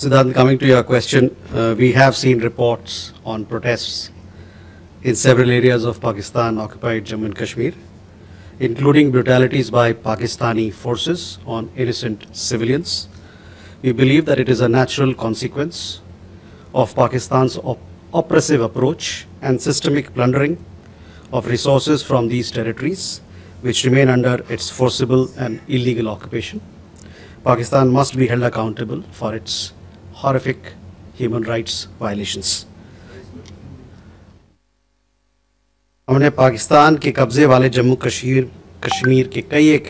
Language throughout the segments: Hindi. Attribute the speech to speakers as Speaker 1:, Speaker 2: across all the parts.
Speaker 1: Siddhant, coming to your question, we have seen reports on protests in several areas of Pakistan-occupied Jammu and Kashmir, including brutalities by Pakistani forces on innocent civilians. We believe that it is a natural consequence of Pakistan's oppressive approach and systemic plundering of resources from these territories, which remain under its forcible and illegal occupation. Pakistan must be held accountable for its horrific human rights violations. हमने पाकिस्तान के कब्जे वाले जम्मू कश्मीर के कई एक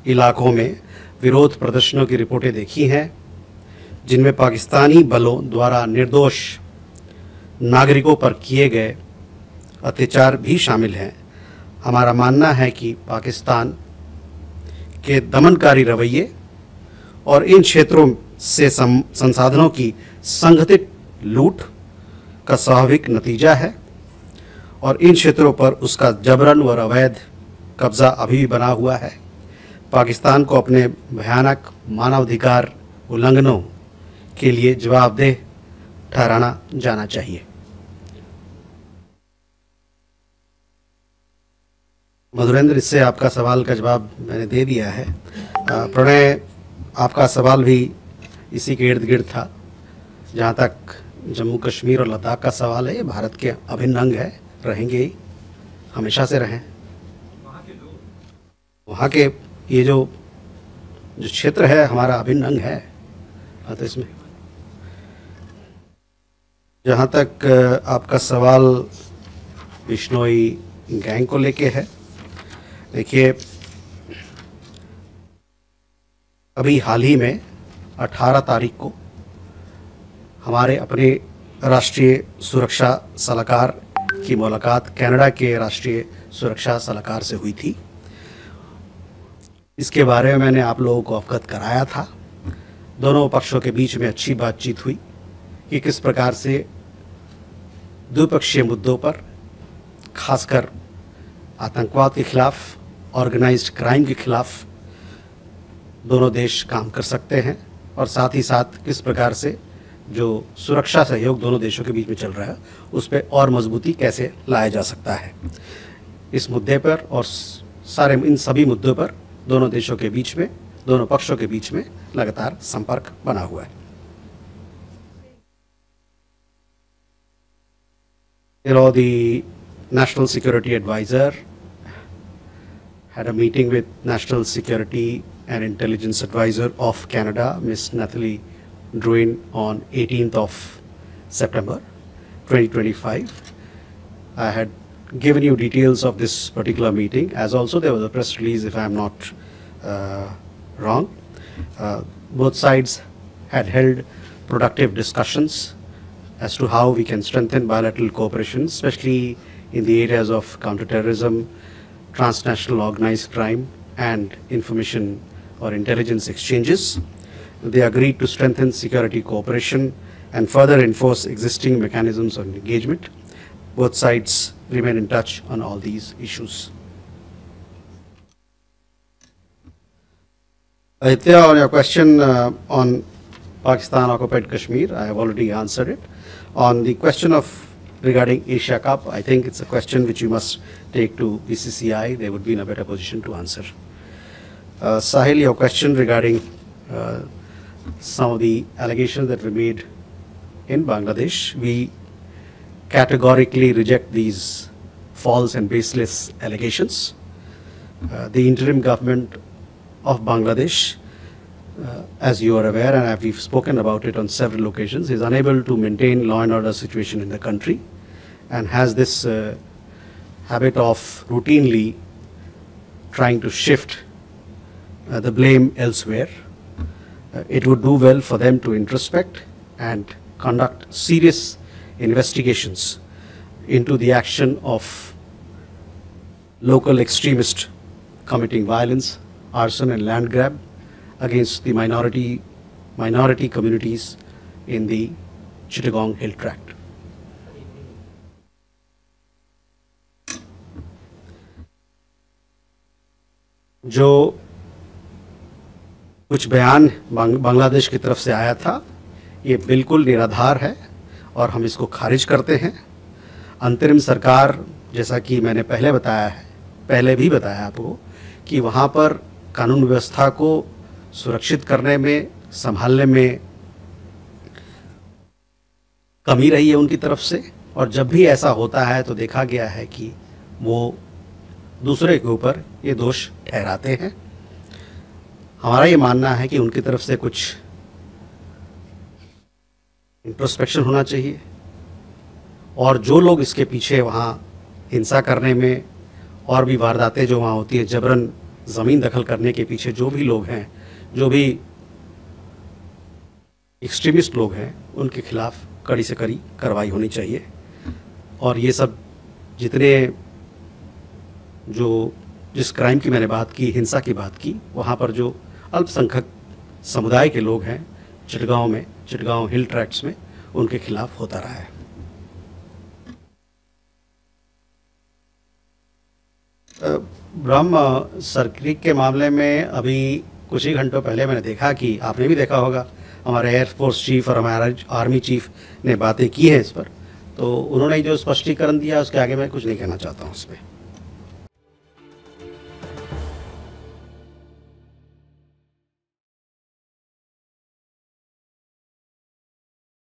Speaker 1: इलाकों में विरोध प्रदर्शनों की रिपोर्टें देखी हैं, जिनमें पाकिस्तानी बलों द्वारा निर्दोष नागरिकों पर किए गए अत्याचार भी शामिल हैं। हमारा मानना है कि पाकिस्तान के दमनकारी रवैये और इन क्षेत्रों से संसाधनों की संगठित लूट का स्वाभाविक नतीजा है और इन क्षेत्रों पर उसका जबरन और अवैध कब्जा अभी भी बना हुआ है। पाकिस्तान को अपने भयानक मानवाधिकार उल्लंघनों के लिए जवाबदेह ठहराना जाना चाहिए। मधुरेंद्र, इससे आपका सवाल का जवाब मैंने दे दिया है। प्रणय, आपका सवाल भी इसी के इर्द गिर्द था। जहाँ तक जम्मू कश्मीर और लद्दाख का सवाल है, ये भारत के अभिन्न अंग है, रहेंगे ही, हमेशा से रहें। वहाँ के ये जो क्षेत्र है हमारा अभिन्न अंग है। तो इसमें जहाँ तक आपका सवाल बिश्नोई गैंग को लेके है, देखिए अभी हाल ही में 18 तारीख को हमारे अपने राष्ट्रीय सुरक्षा सलाहकार की मुलाकात कनाडा के राष्ट्रीय सुरक्षा सलाहकार से हुई थी। इसके बारे में मैंने आप लोगों को अवगत कराया था। दोनों पक्षों के बीच में अच्छी बातचीत हुई कि किस प्रकार से द्विपक्षीय मुद्दों पर, खासकर आतंकवाद के खिलाफ, ऑर्गेनाइज्ड क्राइम के खिलाफ दोनों देश काम कर सकते हैं और साथ ही साथ किस प्रकार से जो सुरक्षा सहयोग दोनों देशों के बीच में चल रहा है उस पर और मजबूती कैसे लाया जा सकता है। इस मुद्दे पर और सारे इन सभी मुद्दों पर दोनों देशों के बीच में, दोनों पक्षों के बीच में लगातार संपर्क बना हुआ है। The National Security Advisor had a meeting with National Security and Intelligence Advisor of Canada, Ms. Nathalie Drouin, on 18th of September 2025. I had given you details of this particular meeting, as also there was a press release, if I am not wrong. Both sides had held productive discussions as to how we can strengthen bilateral cooperation, especially in the areas of counterterrorism, transnational organized crime, and information or intelligence exchanges. They agreed to strengthen security cooperation and further enforce existing mechanisms of engagement. Both sides remain in touch on all these issues. Aditya, on your question on Pakistan occupied Kashmir, I have already answered it. On the question of regarding Asia Cup, I think it's a question which you must take to BCCI. They would be in a better position to answer. Sahil, your question regarding some of the allegations that were made in Bangladesh, we categorically reject these false and baseless allegations. The interim government of Bangladesh, as you are aware, and we've spoken about it on several occasions, is unable to maintain law and order situation in the country and has this habit of routinely trying to shift the blame elsewhere. It would do well for them to introspect and conduct serious investigations into the action of local extremists committing violence, arson and land grab against the minority communities in the Chittagong Hill Tract. जो कुछ बयान बांग्लादेश की तरफ से आया था, ये बिल्कुल निराधार है और हम इसको खारिज करते हैं। अंतरिम सरकार, जैसा कि मैंने पहले भी बताया आपको, कि वहाँ पर कानून व्यवस्था को सुरक्षित करने में, संभालने में कमी रही है उनकी तरफ से, और जब भी ऐसा होता है तो देखा गया है कि वो दूसरे के ऊपर ये दोष ठहराते हैं। हमारा ये मानना है कि उनकी तरफ से कुछ इंट्रोस्पेक्शन होना चाहिए, और जो लोग इसके पीछे वहाँ हिंसा करने में और भी वारदातें जो वहाँ होती है, जबरन ज़मीन दखल करने के पीछे जो भी लोग हैं, जो भी एक्सट्रीमिस्ट लोग हैं, उनके खिलाफ कड़ी से कड़ी कार्रवाई होनी चाहिए। और ये सब जितने जिस क्राइम की मैंने बात की, हिंसा की बात की, वहाँ पर जो अल्पसंख्यक समुदाय के लोग हैं चिटगांव हिल ट्रैक्ट्स में, उनके खिलाफ होता रहा है। ब्रह्म सर क्रीक के मामले में अभी कुछ ही घंटों पहले मैंने देखा कि आपने भी देखा होगा, हमारे एयरफोर्स चीफ और हमारा आर्मी चीफ ने बातें की हैं इस पर, तो उन्होंने जो स्पष्टीकरण दिया उसके आगे मैं कुछ नहीं कहना चाहता हूँ उस पर।